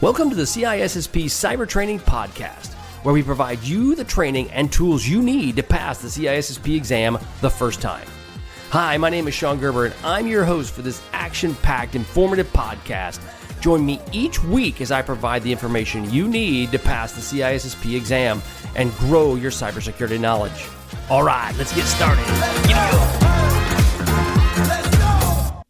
Welcome to the CISSP Cyber Training Podcast, where we provide you the training and tools you need to pass the CISSP exam the first time. Hi, my name is Sean Gerber, and I'm your host for this action-packed, informative podcast. Join me each week as I provide the information you need to pass the CISSP exam and grow your cybersecurity knowledge. All right, let's get started.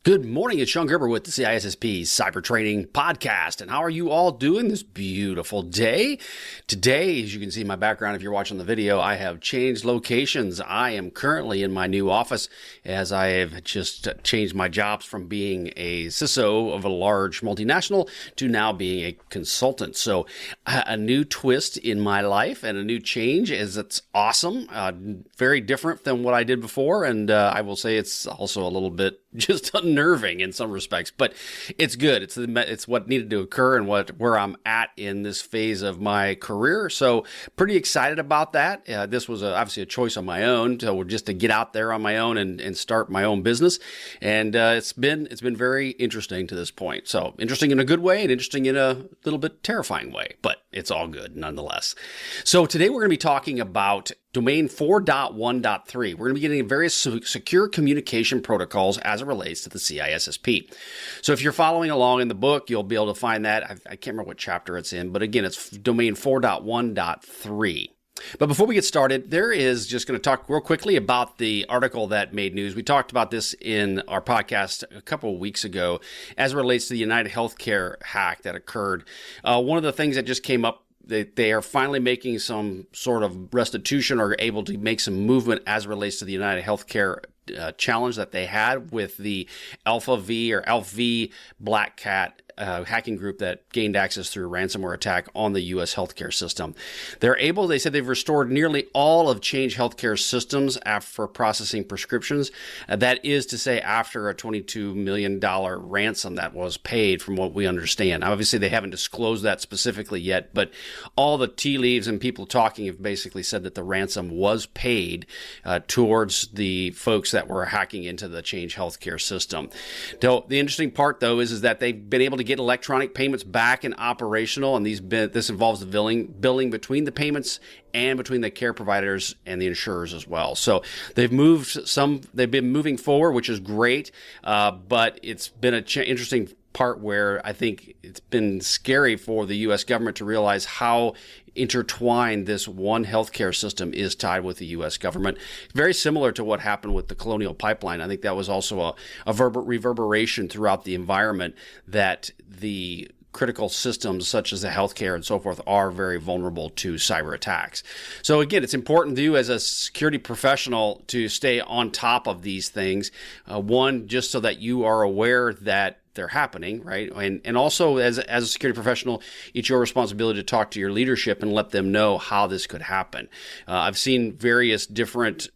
Good morning, it's Sean Gerber with the CISSP Cyber Training Podcast. And how are you all doing this beautiful day? Today, as you can see in my background, if you're watching the video, I have changed locations. I am currently in my new office as I have just changed my jobs from being a CISO of a large multinational to now being a consultant. So a new twist in my life and a new change is it's awesome. Very different than what I did before. And I will say it's also a little bit just unnerving in some respects, but it's good. It's what needed to occur and where I'm at in this phase of my career. So pretty excited about that. This was obviously a choice on my own, just to get out there on my own and start my own business. And it's been very interesting to this point. So interesting in a good way and interesting in a little bit terrifying way, but it's all good nonetheless. So today we're going to be talking about Domain 4.1.3. We're going to be getting various secure communication protocols as it relates to the CISSP. So if you're following along in the book, you'll be able to find that. I can't remember what chapter it's in, but again, it's Domain 4.1.3. But before we get started, there is just going to talk real quickly about the article that made news. We talked about this in our podcast a couple of weeks ago as it relates to the United Healthcare hack that occurred. One of the things that just came up, they are finally making some sort of restitution or able to make some movement as it relates to the United Healthcare challenge that they had with the Alpha V or ALV Black Cat hacking group that gained access through a ransomware attack on the U.S. healthcare system. They said they've restored nearly all of Change Healthcare's systems for processing prescriptions. That is to say, after a $22 million ransom that was paid, from what we understand. Obviously, they haven't disclosed that specifically yet, but all the tea leaves and people talking have basically said that the ransom was paid towards the folks that were hacking into the Change Healthcare system. So the interesting part, though, is that they've been able to get electronic payments back and operational, and this involves the billing between the payments and between the care providers and the insurers as well. So they've been moving forward, which is great, but it's been an interesting part where I think it's been scary for the U.S. government to realize how intertwined this one healthcare system is tied with the U.S. government. Very similar to what happened with the Colonial Pipeline. I think that was also a reverberation throughout the environment that the critical systems such as the healthcare and so forth are very vulnerable to cyber attacks. So again, it's important to you as a security professional to stay on top of these things. One, just so that you are aware that they're happening, right? And also as a security professional, it's your responsibility to talk to your leadership and let them know how this could happen. I've seen various different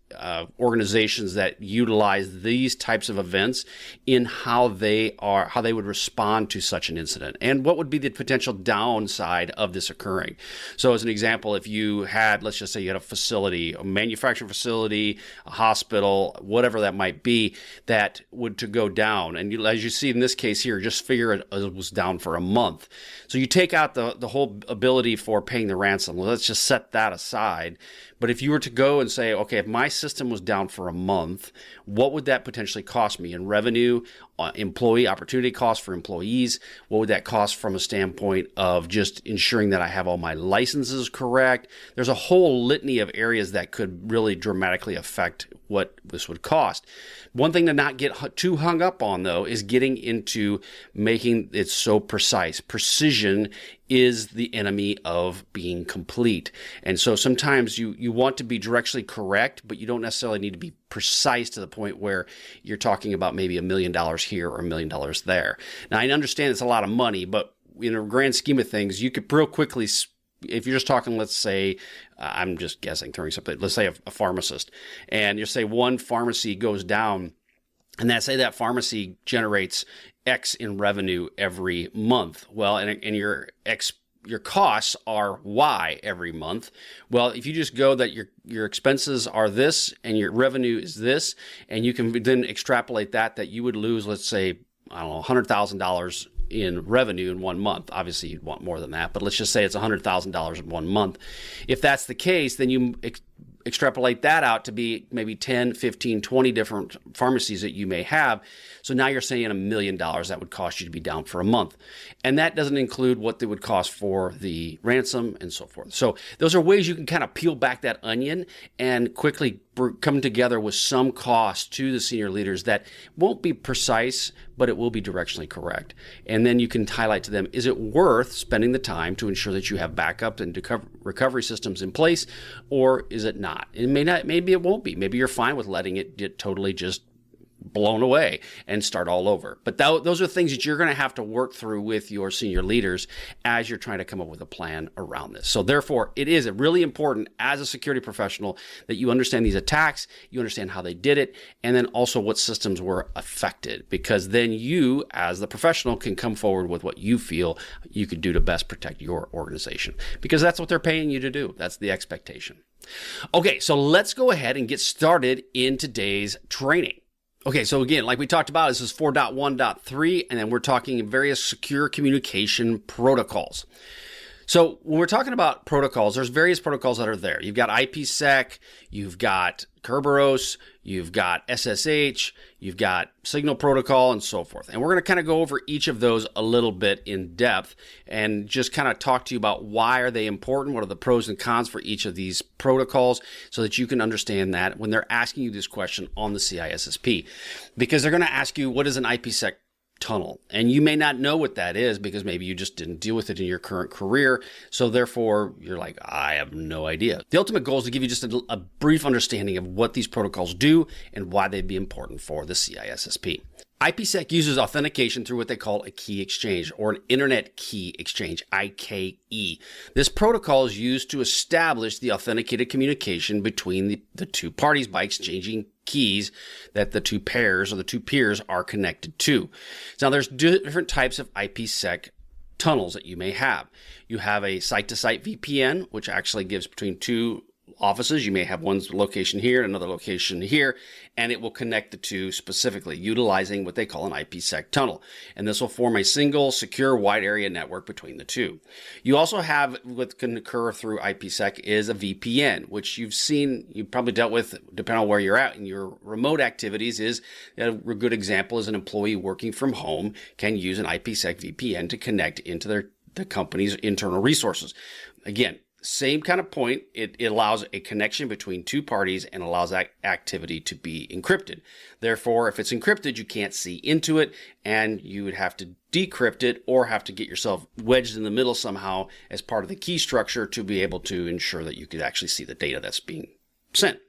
organizations that utilize these types of events in how they would respond to such an incident and what would be the potential downside of this occurring. So as an example, if you had, let's just say you had a facility, a manufacturing facility, a hospital, whatever that might be, that would to go down. And as you see in this case here, just figure it was down for a month. So you take out the whole ability for paying the ransom. Well, let's just set that aside. But if you were to go and say, okay, if my system was down for a month, what would that potentially cost me in revenue, employee opportunity costs for employees? What would that cost from a standpoint of just ensuring that I have all my licenses correct? There's a whole litany of areas that could really dramatically affect what this would cost. One thing to not get too hung up on, though, is getting into making it so precise. Precision is the enemy of being complete. And so sometimes you want to be directionally correct, but you don't necessarily need to be precise to the point where you're talking about maybe $1 million here or $1 million there. Now, I understand it's a lot of money, but in a grand scheme of things, you could real quickly, if you're just talking, let's say, I'm just guessing, throwing something, let's say a pharmacist, and you say one pharmacy goes down, and that pharmacy generates X in revenue every month. Well, and your costs are Y every month. Well, if you just go that your expenses are this and your revenue is this, and you can then extrapolate that you would lose, let's say, I don't know, $100,000 in revenue in 1 month. Obviously, you'd want more than that, but let's just say it's $100,000 in 1 month. If that's the case, then you extrapolate that out to be maybe 10, 15, 20 different pharmacies that you may have. So now you're saying $1 million that would cost you to be down for a month. And that doesn't include what they would cost for the ransom and so forth. So those are ways you can kind of peel back that onion and quickly come together with some cost to the senior leaders that won't be precise, but it will be directionally correct. And then you can highlight to them, is it worth spending the time to ensure that you have backup and recovery systems in place, or is it not? It may not, maybe it won't be. Maybe you're fine with letting it get totally just blown away and start all over. But those are things that you're going to have to work through with your senior leaders as you're trying to come up with a plan around this. So therefore, it is really important as a security professional that you understand these attacks, you understand how they did it, and then also what systems were affected, because then you, as the professional, can come forward with what you feel you could do to best protect your organization, because that's what they're paying you to do. That's the expectation. Okay, so let's go ahead and get started in today's training. Okay, so again, like we talked about, this is 4.1.3, and then we're talking various secure communication protocols. So when we're talking about protocols, there's various protocols that are there. You've got IPsec, you've got Kerberos, you've got SSH, you've got Signal Protocol, and so forth. And we're going to kind of go over each of those a little bit in depth and just kind of talk to you about why are they important, what are the pros and cons for each of these protocols, so that you can understand that when they're asking you this question on the CISSP. Because they're going to ask you, what is an IPsec tunnel? And you may not know what that is because maybe you just didn't deal with it in your current career. So therefore, you're like, I have no idea. The ultimate goal is to give you just a brief understanding of what these protocols do and why they'd be important for the CISSP. IPsec uses authentication through what they call a key exchange, or an internet key exchange, IKE. This protocol is used to establish the authenticated communication between the two parties by exchanging keys that the two pairs or the two peers are connected to. Now, there's different types of IPsec tunnels that you may have. You have a site-to-site VPN, which actually gives between two offices. You may have one location here and another location here, and it will connect the two specifically, utilizing what they call an IPsec tunnel. And this will form a single secure wide area network between the two. You also have what can occur through IPsec is a VPN, which you've probably dealt with depending on where you're at in your remote activities. Is a good example is an employee working from home can use an IPsec VPN to connect into the company's internal resources. Again, same kind of point. It allows a connection between two parties and allows that activity to be encrypted. Therefore, if it's encrypted, you can't see into it, and you would have to decrypt it or have to get yourself wedged in the middle somehow as part of the key structure to be able to ensure that you could actually see the data that's being sent.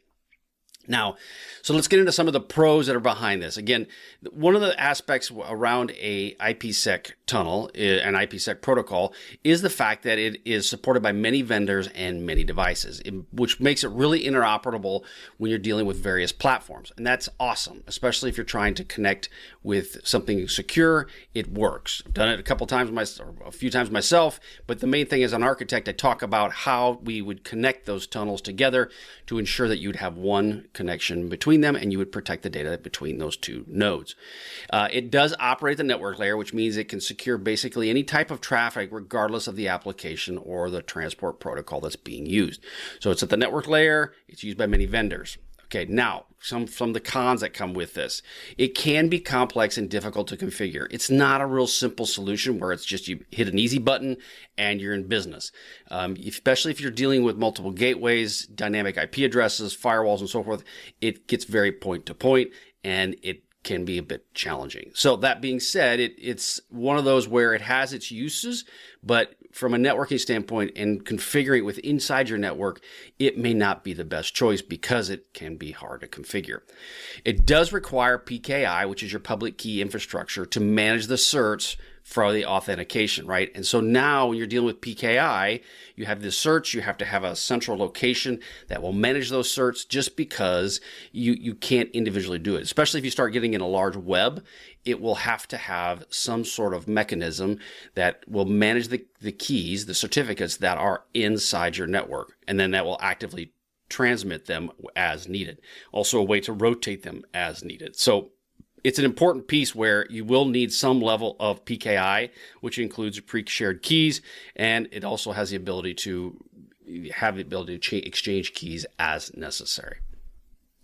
Now, so let's get into some of the pros that are behind this. Again, one of the aspects around a IPsec tunnel, an IPsec protocol, is the fact that it is supported by many vendors and many devices, which makes it really interoperable when you're dealing with various platforms. And that's awesome, especially if you're trying to connect with something secure. It works. I've done it a couple times, or a few times myself, but the main thing as an architect, I talk about how we would connect those tunnels together to ensure that you'd have one connection between them and you would protect the data between those two nodes. It does operate the network layer, which means it can secure basically any type of traffic regardless of the application or the transport protocol that's being used. So it's at the network layer. It's used by many vendors. Okay, now, some of the cons that come with this. It can be complex and difficult to configure. It's not a real simple solution where it's just you hit an easy button and you're in business. Especially if you're dealing with multiple gateways, dynamic IP addresses, firewalls, and so forth, it gets very point to point, and it can be a bit challenging. So that being said, it's one of those where it has its uses, but from a networking standpoint and configuring it with inside your network, it may not be the best choice because it can be hard to configure. It does require PKI, which is your public key infrastructure, to manage the certs for the authentication, right? And so now when you're dealing with PKI, you have this search, you have to have a central location that will manage those certs just because you can't individually do it. Especially if you start getting in a large web, it will have to have some sort of mechanism that will manage the keys, the certificates that are inside your network. And then that will actively transmit them as needed. Also a way to rotate them as needed. So it's an important piece where you will need some level of PKI, which includes pre-shared keys, and it also has the ability to exchange keys as necessary.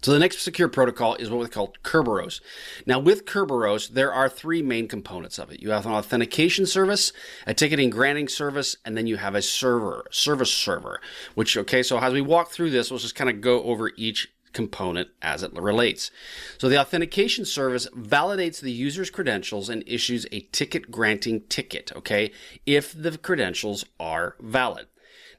So the next secure protocol is what we call Kerberos. Now with Kerberos, there are three main components of it. You have an authentication service, a ticketing granting service, and then you have a service server, so as we walk through this, we'll just kind of go over each component as it relates. So the authentication service validates the user's credentials and issues a ticket granting ticket, if the credentials are valid.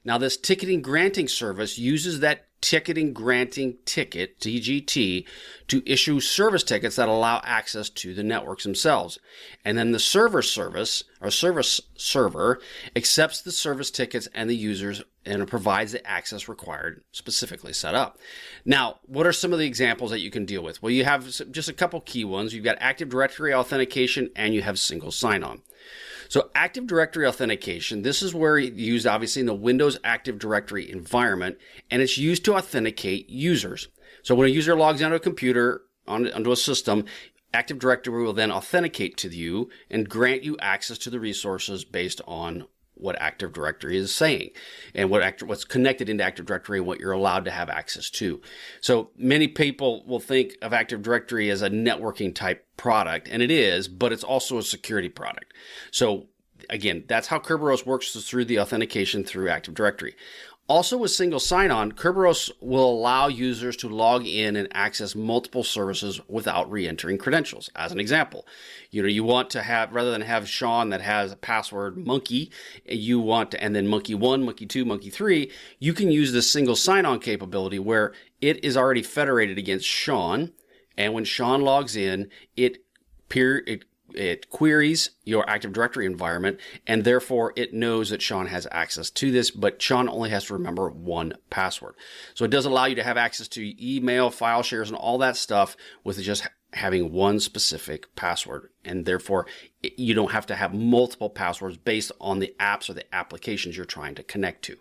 Now this ticketing granting service uses that ticketing granting ticket, TGT, to issue service tickets that allow access to the networks themselves. And then the service server accepts the service tickets and the users, and it provides the access required, specifically set up. Now, what are some of the examples that you can deal with? Well, you have just a couple key ones. You've got Active Directory authentication, and you have single sign-on. So Active Directory authentication, this is where it's used obviously in the Windows Active Directory environment, and it's used to authenticate users. So when a user logs onto a computer, onto a system, Active Directory will then authenticate to you and grant you access to the resources based on what Active Directory is saying and what's connected into Active Directory and what you're allowed to have access to. So many people will think of Active Directory as a networking type product, and it is, but it's also a security product. So again, that's how Kerberos works, is through the authentication through Active Directory. Also with single sign-on, Kerberos will allow users to log in and access multiple services without re-entering credentials. As an example, you want to have, rather than have Sean that has a password monkey, and then monkey 1, monkey 2, monkey 3, you can use this single sign-on capability where it is already federated against Sean, and when Sean logs in, it queries your Active Directory environment, and therefore it knows that Sean has access to this, but Sean only has to remember one password. So it does allow you to have access to email, file shares, and all that stuff with just having one specific password. And therefore, you don't have to have multiple passwords based on the apps or the applications you're trying to connect to.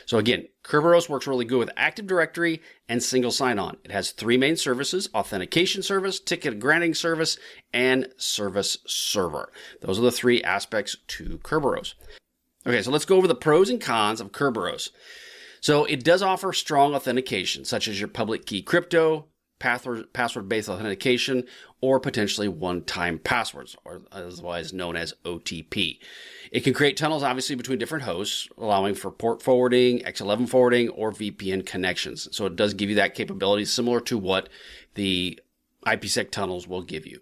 So again, Kerberos works really good with Active Directory and single sign-on. It has three main services: authentication service, ticket granting service, and service server. Those are the three aspects to Kerberos. Okay, so let's go over the pros and cons of Kerberos. So it does offer strong authentication, such as your public key crypto, password-based authentication, or potentially one-time passwords, or otherwise known as OTP. It can create tunnels, obviously, between different hosts, allowing for port forwarding, X11 forwarding, or VPN connections. So it does give you that capability, similar to what the IPsec tunnels will give you.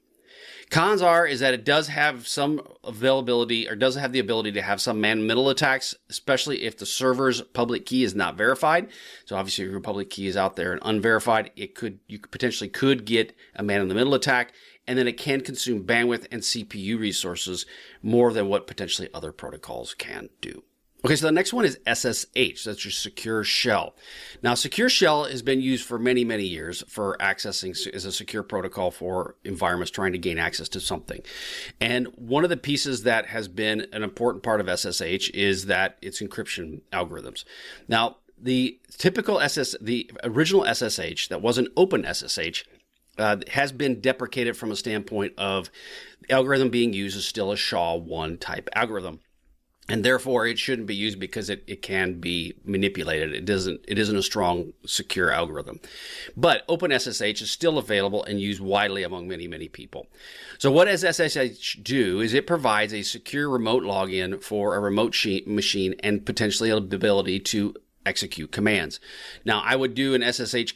Cons is that it does have some availability, or does have the ability to have some man-in-the-middle attacks, especially if the server's public key is not verified. So obviously, if your public key is out there and unverified, you potentially could get a man-in-the-middle attack, and then it can consume bandwidth and CPU resources more than what potentially other protocols can do. Okay, so the next one is SSH. That's your secure shell. Now, secure shell has been used for many, many years for accessing as a secure protocol for environments trying to gain access to something. And one of the pieces that has been an important part of SSH is that it's encryption algorithms. Now, the original SSH that was an open SSH has been deprecated from a standpoint of the algorithm being used as still a SHA-1 type algorithm. And therefore, it shouldn't be used because it can be manipulated. It isn't a strong, secure algorithm. But OpenSSH is still available and used widely among many, many people. So what does SSH do is it provides a secure remote login for a remote machine and potentially the ability to execute commands. Now, I would do an SSH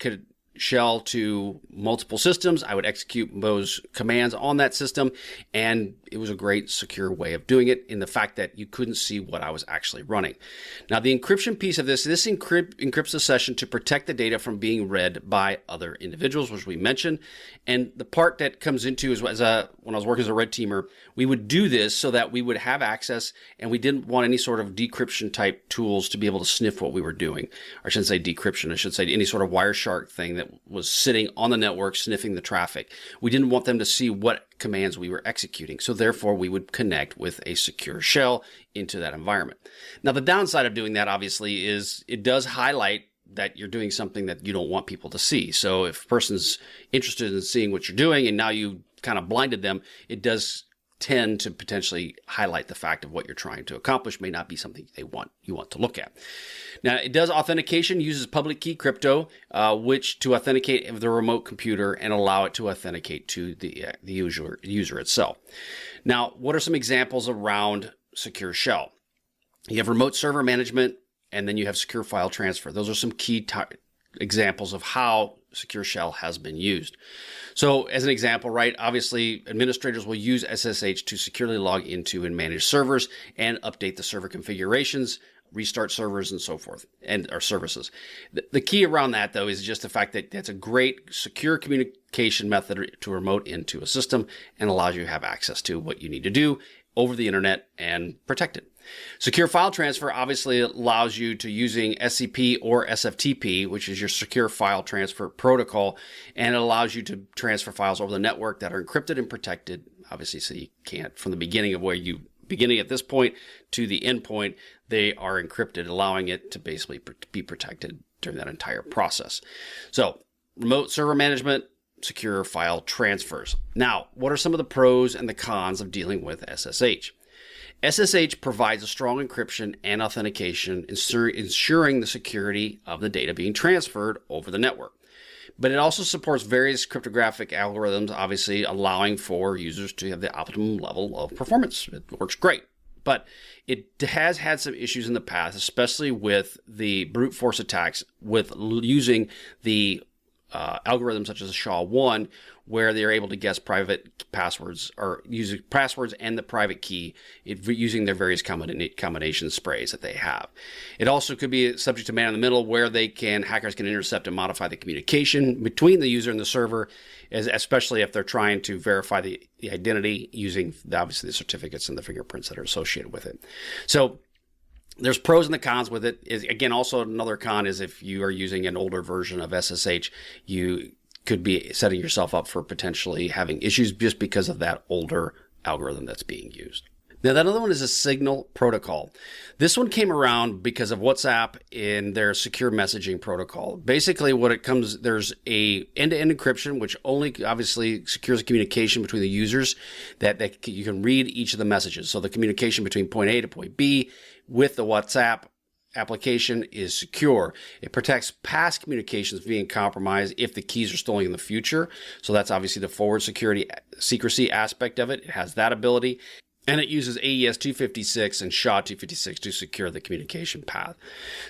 shell to multiple systems. I would execute those commands on that system, and it was a great secure way of doing it in the fact that you couldn't see what I was actually running. Now, the encryption piece of this encrypts the session to protect the data from being read by other individuals, which we mentioned. And the part that comes into is when I was working as a red teamer, we would do this so that we would have access, and we didn't want any sort of decryption type tools to be able to sniff what we were doing. Or I shouldn't say decryption, I should say any sort of Wireshark thing that was sitting on the network sniffing the traffic. We didn't want them to see what commands we were executing. So therefore, we would connect with a secure shell into that environment. Now, the downside of doing that, obviously, is it does highlight that you're doing something that you don't want people to see. So if a person's interested in seeing what you're doing and now you kind of blinded them, it does tend to potentially highlight the fact of what you're trying to accomplish may not be something you want to look at. Now, it does authentication, uses public key crypto, which to authenticate the remote computer and allow it to authenticate to the user itself. Now, what are some examples around secure shell? You have remote server management, and then you have secure file transfer. Those are some key examples of how secure shell has been used. So as an example, right, obviously administrators will use SSH to securely log into and manage servers and update the server configurations, restart servers and so forth, and our services. The key around that, though, is just the fact that that's a great secure communication method to remote into a system and allows you to have access to what you need to do over the internet and protect it. Secure file transfer obviously allows you to using SCP or SFTP, which is your secure file transfer protocol, and it allows you to transfer files over the network that are encrypted and protected, obviously, so you can't, from the beginning of where you beginning at this point to the end point, they are encrypted, allowing it to basically be protected during that entire process. So remote server management, secure file transfers. Now, what are some of the pros and the cons of dealing with SSH? SSH provides a strong encryption and authentication, ensuring the security of the data being transferred over the network. But it also supports various cryptographic algorithms, obviously allowing for users to have the optimum level of performance. It works great. But it has had some issues in the past, especially with the brute force attacks with using the algorithms such as SHA-1, where they're able to guess private passwords or using passwords and the private key using their various combination sprays that they have. It also could be subject to man in the middle, where hackers can intercept and modify the communication between the user and the server, especially if they're trying to verify the identity using obviously the certificates and the fingerprints that are associated with it. So there's pros and the cons with it. Again, also another con is if you are using an older version of SSH, you could be setting yourself up for potentially having issues just because of that older algorithm that's being used. Now, that other one is a signal protocol. This one came around because of WhatsApp in their secure messaging protocol. Basically, there's a end-to-end encryption, which only obviously secures the communication between the users, that you can read each of the messages. So the communication between point A to point B with the WhatsApp application is secure. It protects past communications being compromised if the keys are stolen in the future. So that's obviously the forward secrecy aspect of it. It has that ability. And it uses AES-256 and SHA-256 to secure the communication path.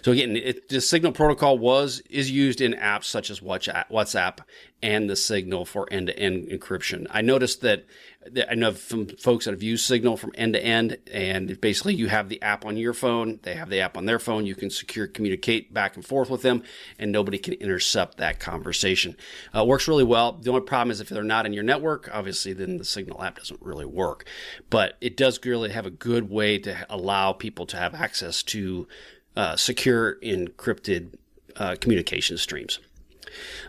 So again, the Signal protocol is used in apps such as WhatsApp and the Signal for end-to-end encryption. I noticed that I know from folks that have used Signal from end-to-end, and basically you have the app on your phone, they have the app on their phone, you can communicate back and forth with them, and nobody can intercept that conversation. It works really well. The only problem is if they're not in your network, obviously then the Signal app doesn't really work. But it does really have a good way to allow people to have access to secure encrypted communication streams.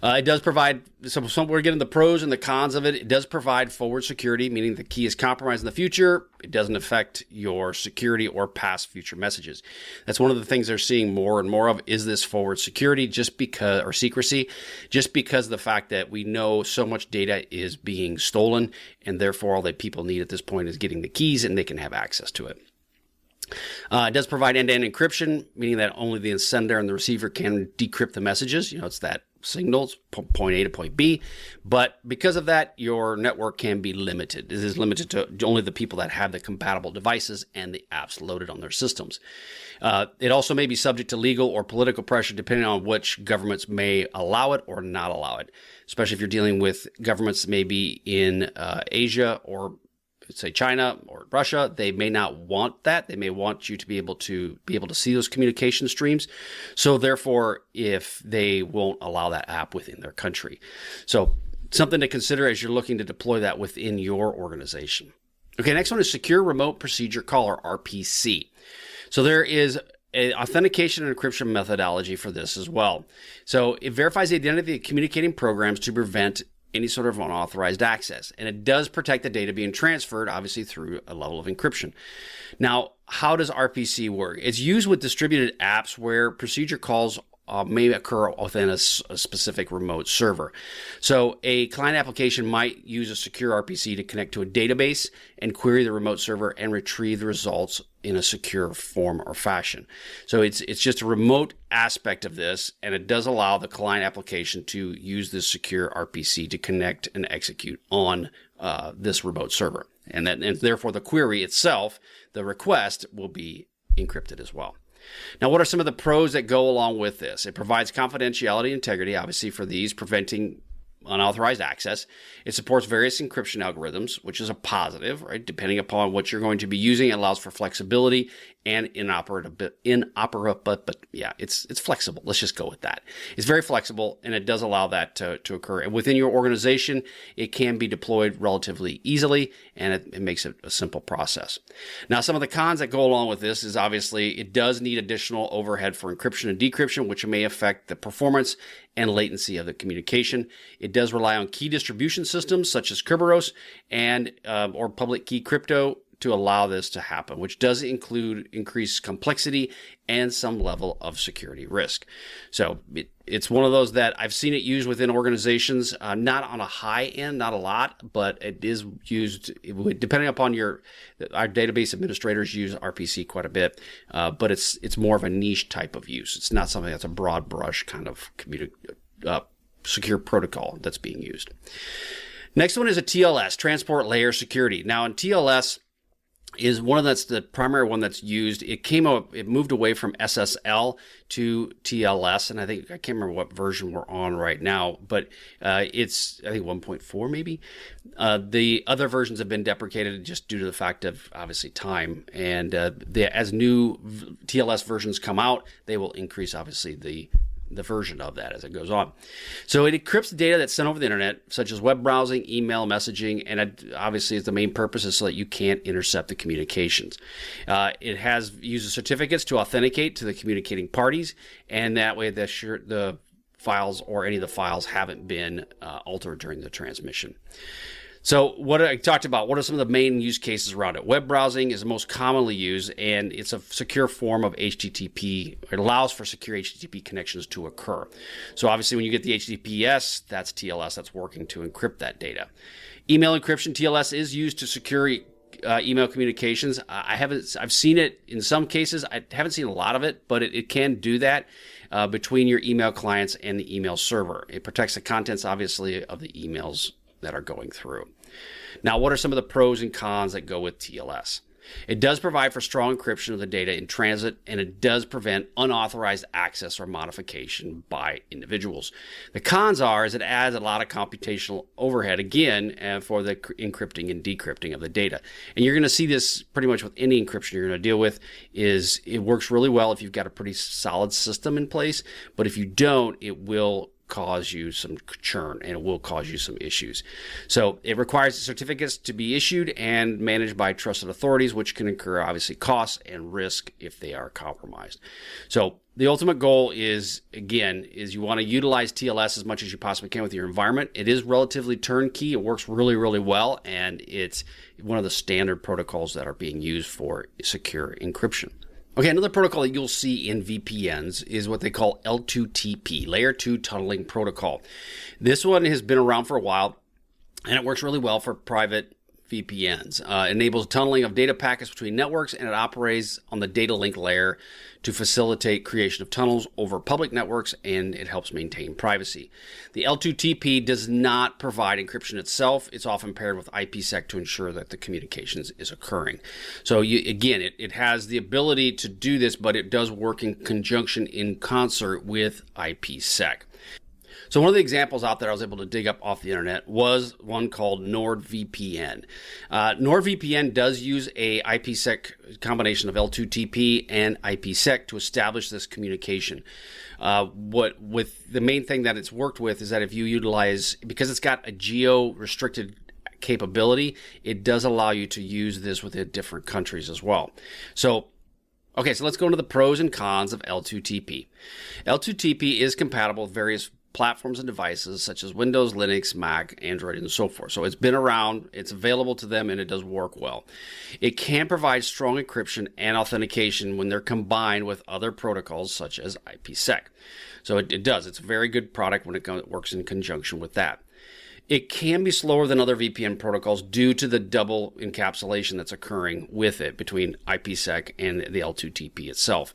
It does provide, so we're getting the pros and the cons of it. It does provide forward security, meaning the key is compromised in the future. It doesn't affect your security or past future messages. That's one of the things they're seeing more and more of, is this forward security or secrecy, just because of the fact that we know so much data is being stolen, and therefore all that people need at this point is getting the keys and they can have access to it. It does provide end-to-end encryption, meaning that only the sender and the receiver can decrypt the messages. It's that signals, point A to point B. But because of that, your network can be limited. It is limited to only the people that have the compatible devices and the apps loaded on their systems. It also may be subject to legal or political pressure depending on which governments may allow it or not allow it, especially if you're dealing with governments maybe in Asia or say China or Russia. They may not want that. They may want you to be able to see those communication streams. So therefore, if they won't allow that app within their country. So something to consider as you're looking to deploy that within your organization. Okay, next one is Secure Remote Procedure Call, or RPC. So there is an authentication and encryption methodology for this as well. So it verifies the identity of communicating programs to prevent any sort of unauthorized access. And it does protect the data being transferred, obviously through a level of encryption. Now, how does RPC work? It's used with distributed apps where procedure calls may occur within a specific remote server. So a client application might use a secure RPC to connect to a database and query the remote server and retrieve the results in a secure form or fashion. So it's just a remote aspect of this, and it does allow the client application to use this secure RPC to connect and execute on this remote server. And therefore the query itself, the request, will be encrypted as well. Now, what are some of the pros that go along with this? It provides confidentiality and integrity, obviously, for these, preventing unauthorized access. It supports various encryption algorithms, which is a positive, right? Depending upon what you're going to be using, it allows for flexibility and yeah, it's flexible. Let's just go with that. It's very flexible, and it does allow that to occur. And within your organization, it can be deployed relatively easily, and it makes it a simple process. Now, some of the cons that go along with this is obviously it does need additional overhead for encryption and decryption, which may affect the performance and latency of the communication. It does rely on key distribution systems such as Kerberos and or public key crypto to allow this to happen, which does include increased complexity and some level of security risk. So it's one of those that I've seen it used within organizations, not on a high end, not a lot, but it is used depending upon our database administrators use RPC quite a bit, but it's more of a niche type of use. It's not something that's a broad brush kind of secure protocol that's being used. Next one is a TLS, transport layer security. Now in TLS, is one of that's the primary one that's used. It moved away from SSL to TLS, and I can't remember what version we're on right now, but it's I think 1.4 maybe. The other versions have been deprecated just due to the fact of obviously time, and as new TLS versions come out, they will increase obviously the version of that as it goes on. So it encrypts the data that's sent over the internet, such as web browsing, email, messaging, and it obviously the main purpose is so that you can't intercept the communications. It uses certificates to authenticate to the communicating parties, and that way the files or any of the files haven't been altered during the transmission. So what I talked about, what are some of the main use cases around it? Web browsing is the most commonly used, and it's a secure form of HTTP. It allows for secure HTTP connections to occur. So obviously when you get the HTTPS, that's TLS that's working to encrypt that data. Email encryption, TLS, is used to secure email communications. I've seen it in some cases. I haven't seen a lot of it, but it can do that between your email clients and the email server. It protects the contents, obviously, of the emails that are going through. Now, what are some of the pros and cons that go with TLS? It does provide for strong encryption of the data in transit, and it does prevent unauthorized access or modification by individuals. The cons is it adds a lot of computational overhead, again, for the encrypting and decrypting of the data. And you're going to see this pretty much with any encryption you're going to deal with. Is it works really well if you've got a pretty solid system in place, but if you don't, it will cause you some churn and it will cause you some issues. So it requires the certificates to be issued and managed by trusted authorities, which can incur obviously costs and risk if they are compromised. So the ultimate goal is you want to utilize TLS as much as you possibly can with your environment. It is relatively turnkey. It works really, really well, and it's one of the standard protocols that are being used for secure encryption. Okay, another protocol that you'll see in VPNs is what they call L2TP, Layer 2 Tunneling Protocol. This one has been around for a while, and it works really well for private VPNs. It enables tunneling of data packets between networks, and it operates on the data link layer to facilitate creation of tunnels over public networks, and it helps maintain privacy. The L2TP does not provide encryption itself. It's often paired with IPsec to ensure that the communications is occurring. So it has the ability to do this, but it does work in conjunction in concert with IPsec. So one of the examples out there I was able to dig up off the internet was one called NordVPN. NordVPN does use a IPsec combination of L2TP and IPsec to establish this communication. With the main thing that it's worked with is that if you utilize, because it's got a geo-restricted capability, it does allow you to use this within different countries as well. So let's go into the pros and cons of L2TP. L2TP is compatible with various platforms and devices such as Windows, Linux, Mac, Android, and so forth. So it's been around, it's available to them, and it does work well. It can provide strong encryption and authentication when they're combined with other protocols such as IPsec. So it does. It's a very good product when it works in conjunction with that. It can be slower than other VPN protocols due to the double encapsulation that's occurring with it between IPsec and the L2TP itself.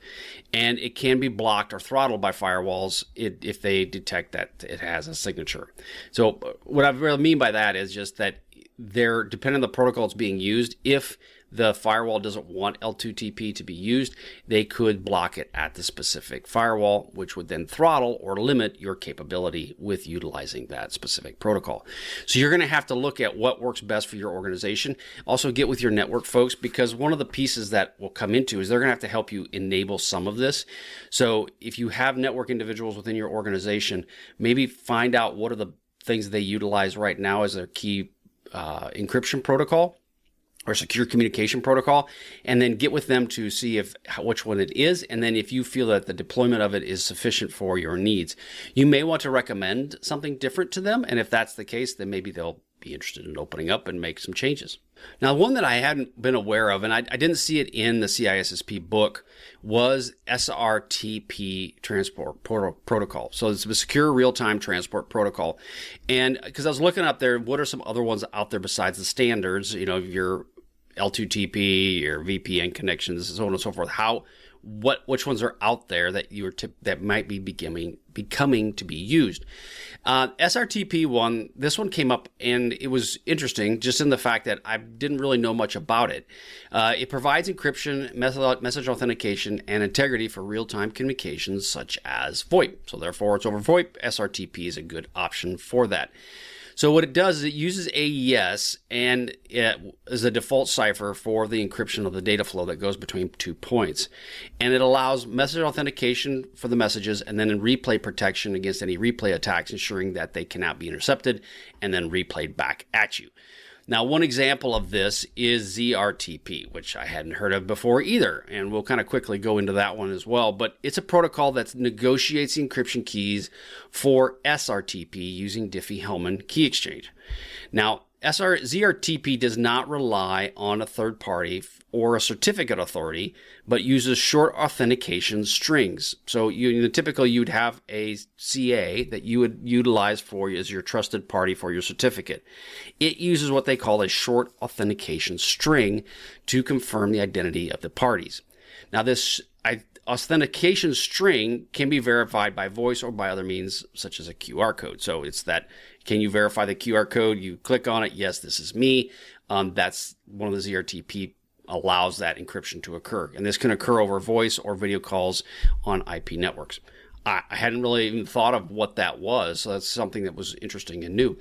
And it can be blocked or throttled by firewalls if they detect that it has a signature. So what I really mean by that is just that they're depending on the protocol that's being used. If the firewall doesn't want L2TP to be used, they could block it at the specific firewall, which would then throttle or limit your capability with utilizing that specific protocol. So you're going to have to look at what works best for your organization. Also get with your network folks, because one of the pieces that will come into is they're going to have to help you enable some of this. So if you have network individuals within your organization, maybe find out what are the things they utilize right now as their key encryption protocol or secure communication protocol, and then get with them to see which one it is, and then if you feel that the deployment of it is sufficient for your needs. You may want to recommend something different to them, and if that's the case, then maybe they'll be interested in opening up and make some changes. Now, one that I hadn't been aware of, and I didn't see it in the CISSP book, was SRTP transport protocol. So it's a secure real-time transport protocol. And because I was looking up there, what are some other ones out there besides the standards, your L2TP, your VPN connections, and so on and so forth. Which ones are out there that that might be becoming to be used? SRTP one, this one came up and it was interesting just in the fact that I didn't really know much about it. It provides encryption, message authentication, and integrity for real-time communications such as VoIP. So therefore, it's over VoIP. SRTP is a good option for that. So what it does is it uses AES and it is a default cipher for the encryption of the data flow that goes between 2 points. And it allows message authentication for the messages and then in replay protection against any replay attacks, ensuring that they cannot be intercepted and then replayed back at you. Now, one example of this is ZRTP, which I hadn't heard of before either, and we'll kind of quickly go into that one as well. But it's a protocol that negotiates the encryption keys for SRTP using Diffie-Hellman key exchange. Now, ZRTP does not rely on a third party or a certificate authority, but uses short authentication strings. So typically you'd have a CA that you would utilize as your trusted party for your certificate. It uses what they call a short authentication string to confirm the identity of the parties. Now this authentication string can be verified by voice or by other means such as a QR code. So it's that, can you verify the QR code? You click on it. Yes, this is me. That's one of the ZRTP allows that encryption to occur. And this can occur over voice or video calls on IP networks. I hadn't really even thought of what that was. So that's something that was interesting and new.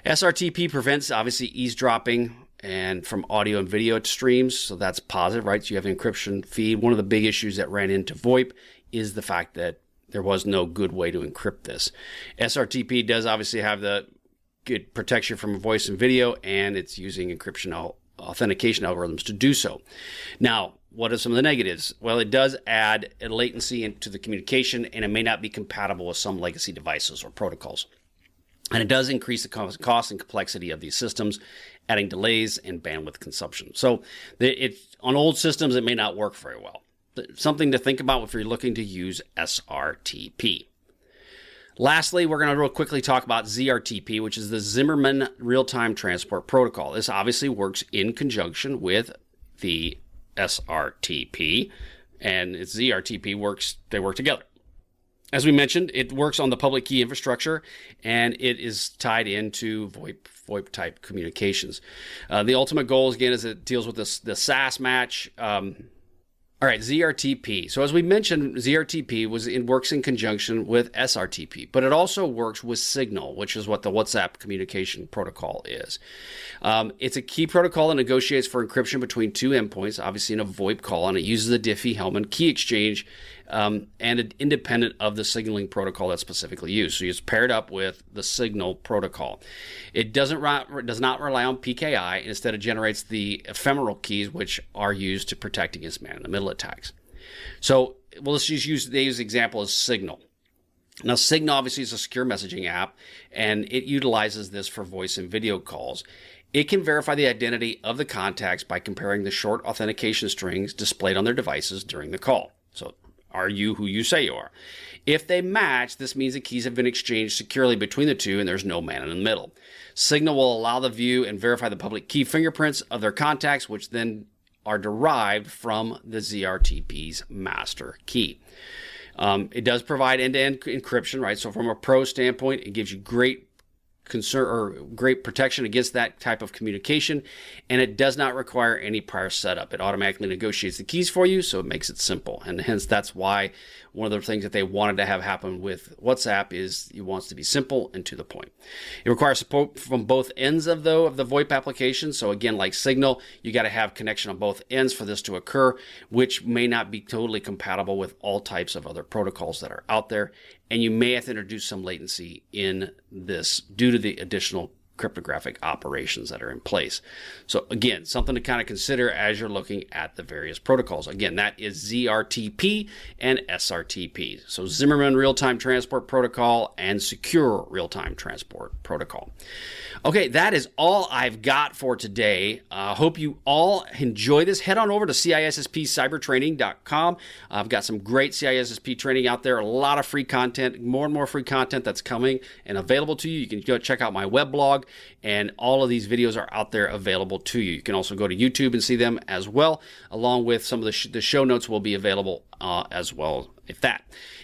SRTP prevents obviously eavesdropping and from audio and video streams. So that's positive, right? So you have an encryption feed. One of the big issues that ran into VoIP is the fact that there was no good way to encrypt this. SRTP does obviously have the good protection from voice and video, and it's using encryption authentication algorithms to do so. Now, what are some of the negatives? Well, it does add a latency into the communication, and it may not be compatible with some legacy devices or protocols. And it does increase the cost and complexity of these systems, adding delays and bandwidth consumption. So on old systems, it may not work very well. Something to think about if you're looking to use SRTP. Lastly, we're going to real quickly talk about ZRTP, which is the Zimmerman Real-Time Transport Protocol. This obviously works in conjunction with the SRTP, and its ZRTP they work together. As we mentioned, it works on the public key infrastructure, and it is tied into VoIP type communications. The ultimate goal, again, is it deals with the SAS match. All right, ZRTP. So as we mentioned, ZRTP works in conjunction with SRTP, but it also works with Signal, which is what the WhatsApp communication protocol is. It's a key protocol that negotiates for encryption between two endpoints, obviously in a VoIP call, and it uses the Diffie-Hellman key exchange and independent of the signaling protocol that's specifically used. So it's paired up with the Signal protocol. It does not rely on PKI. Instead, it generates the ephemeral keys, which are used to protect against man-in-the-middle attacks. So let's just use the example as Signal. Now, Signal obviously is a secure messaging app, and it utilizes this for voice and video calls. It can verify the identity of the contacts by comparing the short authentication strings displayed on their devices during the call. So, are you who you say you are? If they match, this means the keys have been exchanged securely between the two and there's no man in the middle. Signal will allow the view and verify the public key fingerprints of their contacts, which then are derived from the ZRTP's master key. It does provide end-to-end encryption, right? So from a pro standpoint, it gives you great protection against that type of communication, and it does not require any prior setup. It automatically negotiates the keys for you, so it makes it simple. And hence, that's why one of the things that they wanted to have happen with WhatsApp is it wants to be simple and to the point. It requires support from both ends of the VoIP application. So again, like Signal, you got to have connection on both ends for this to occur, which may not be totally compatible with all types of other protocols that are out there. And you may have to introduce some latency in this due to the additional cryptographic operations that are in place. So again, something to kind of consider as you're looking at the various protocols. Again, that is ZRTP and SRTP. So Zimmerman Real-Time Transport Protocol and Secure Real-Time Transport Protocol. Okay, that is all I've got for today. Hope you all enjoy this. Head on over to CISSPcybertraining.com. I've got some great CISSP training out there, a lot of free content, more and more free content that's coming and available to you. You can go check out my web blog, and all of these videos are out there available to you. You can also go to YouTube and see them as well, along with some of the show notes will be available as well.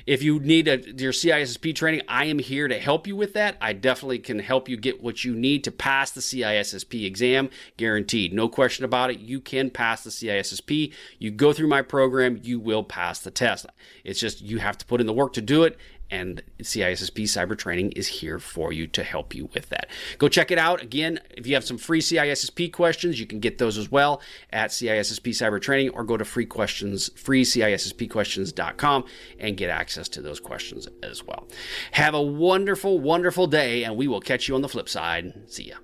If you need your CISSP training, I am here to help you with that. I definitely can help you get what you need to pass the CISSP exam, guaranteed. No question about it. You can pass the CISSP. You go through my program, you will pass the test. It's just you have to put in the work to do it. And CISSP Cyber Training is here for you to help you with that. Go check it out. Again, if you have some free CISSP questions, you can get those as well at CISSP Cyber Training, or go to freeCISSPquestions.com and get access to those questions as well. Have a wonderful, wonderful day, and we will catch you on the flip side. See ya.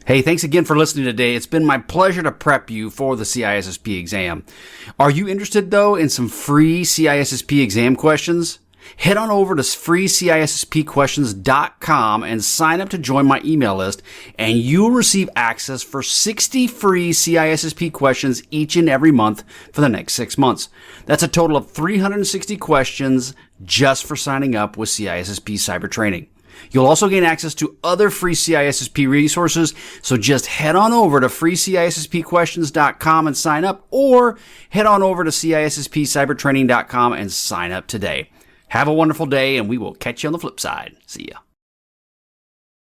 Hey, thanks again for listening today. It's been my pleasure to prep you for the CISSP exam. Are you interested, though, in some free CISSP exam questions? Head on over to freeCISSPquestions.com and sign up to join my email list, and you'll receive access for 60 free CISSP questions each and every month for the next 6 months. That's a total of 360 questions just for signing up with CISSP Cyber Training. You'll also gain access to other free CISSP resources, so just head on over to freeCISSPquestions.com and sign up, or head on over to CISSPcybertraining.com and sign up today. Have a wonderful day, and we will catch you on the flip side. See ya.